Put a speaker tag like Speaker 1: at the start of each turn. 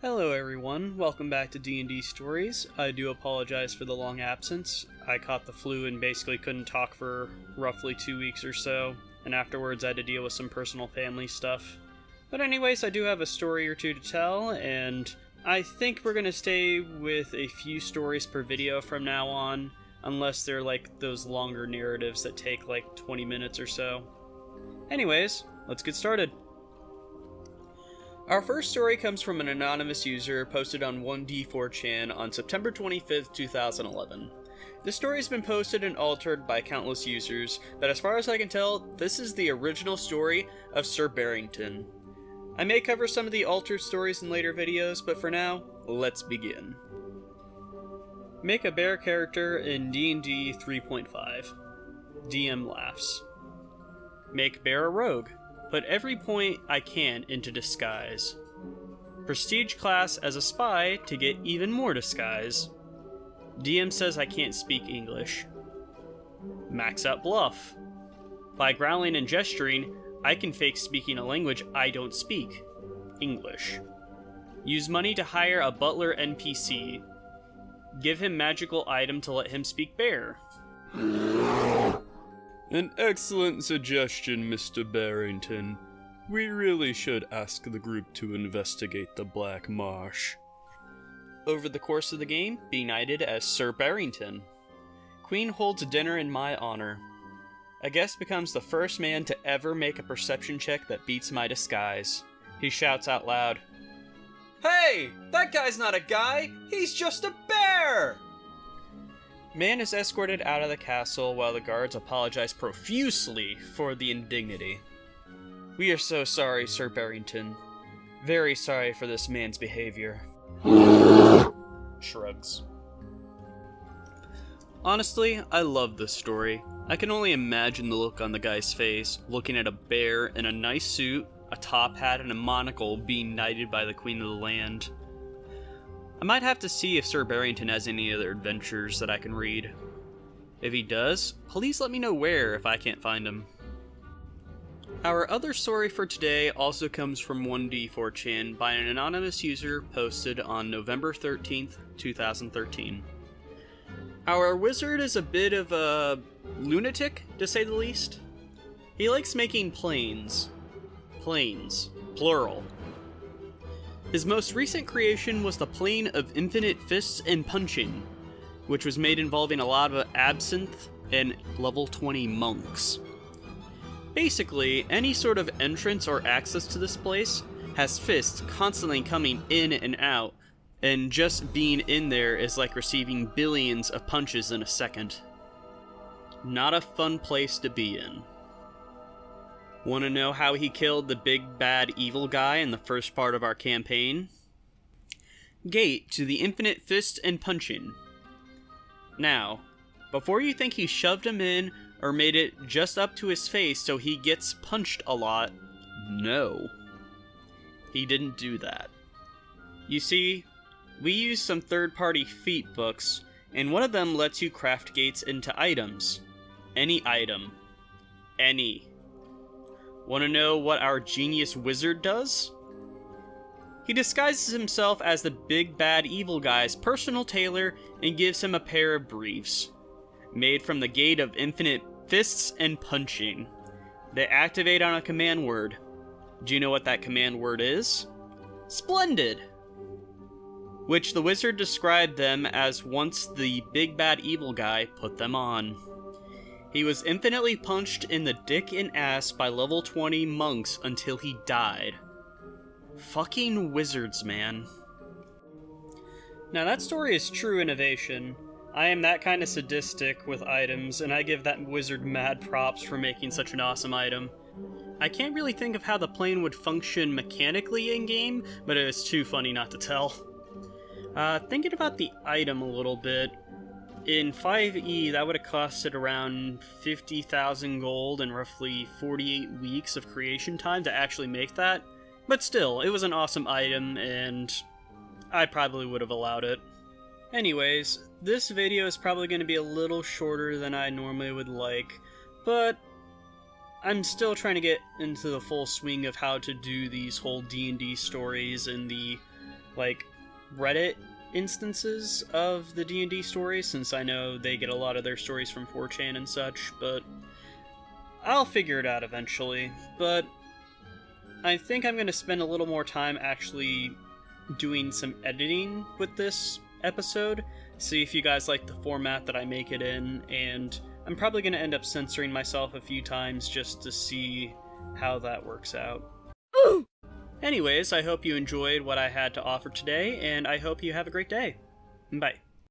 Speaker 1: Hello everyone, welcome back to D&D Stories. I do apologize for the long absence. I caught the flu and basically couldn't talk for roughly 2 weeks or so, and afterwards I had to deal with some personal family stuff. But anyways, I do have a story or two to tell, and I think we're going to stay with a few stories per video from now on, unless they're like those longer narratives that take like 20 minutes or so. Anyways, let's get started. Our first story comes from an anonymous user posted on 1D4chan on September 25th, 2011. This story has been posted and altered by countless users, but as far as I can tell, this is the original story of Sir Bearington. I may cover some of the altered stories in later videos, but for now, let's begin. Make a bear character in D&D 3.5. DM laughs. Make bear a rogue. Put every point I can into disguise. Prestige class as a spy to get even more disguise. DM says I can't speak English. Max out bluff. By growling and gesturing, I can fake speaking a language I don't speak. English. Use money to hire a butler NPC. Give him magical item to let him speak bear.
Speaker 2: An excellent suggestion, Mr. Bearington. We really should ask the group to investigate the Black Marsh.
Speaker 1: Over the course of the game, be knighted as Sir Bearington. Queen holds a dinner in my honor. A guest becomes the first man to ever make a perception check that beats my disguise. He shouts out loud, "Hey! That guy's not a guy! He's just a bear!" Man is escorted out of the castle while the guards apologize profusely for the indignity. We are so sorry, Sir Bearington. Very sorry for this man's behavior. Shrugs. Honestly, I love this story. I can only imagine the look on the guy's face, looking at a bear in a nice suit, a top hat, and a monocle being knighted by the Queen of the Land. I might have to see if Sir Bearington has any other adventures that I can read. If he does, please let me know where if I can't find him. Our other story for today also comes from 1D4chan by an anonymous user posted on November 13th, 2013. Our wizard is a bit of a lunatic, to say the least. He likes making planes. Planes. Plural. His most recent creation was the Plane of Infinite Fists and Punching, which was made involving a lot of absinthe and level 20 monks. Basically, any sort of entrance or access to this place has fists constantly coming in and out, and just being in there is like receiving billions of punches in a second. Not a fun place to be in. Want to know how he killed the big bad evil guy in the first part of our campaign? Gate to the Infinite Fist and Punching. Now, before you think he shoved him in or made it just up to his face so he gets punched a lot, no. He didn't do that. You see, we used some third-party feat books, and one of them lets you craft gates into items. Any item. Any. Want to know what our genius wizard does? He disguises himself as the big bad evil guy's personal tailor and gives him a pair of briefs, made from the Gate of Infinite Fists and Punching. They activate on a command word. Do you know what that command word is? Splendid! Which the wizard described them as once the big bad evil guy put them on. He was infinitely punched in the dick and ass by level 20 monks until he died. Fucking wizards, man. Now that story is true innovation. I am that kind of sadistic with items, and I give that wizard mad props for making such an awesome item. I can't really think of how the plane would function mechanically in-game, but it was too funny not to tell. Thinking about the item a little bit, in 5e, that would have costed around 50,000 gold and roughly 48 weeks of creation time to actually make that. But still, it was an awesome item, and I probably would have allowed it. Anyways, this video is probably going to be a little shorter than I normally would like, but I'm still trying to get into the full swing of how to do these whole D&D stories and the like, Reddit instances of the D&D stories, since I know they get a lot of their stories from 4chan and such, but I'll figure it out eventually. But I think I'm going to spend a little more time actually doing some editing with this episode, see if you guys like the format that I make it in, and I'm probably going to end up censoring myself a few times just to see how that works out. Anyways, I hope you enjoyed what I had to offer today, and I hope you have a great day. Bye.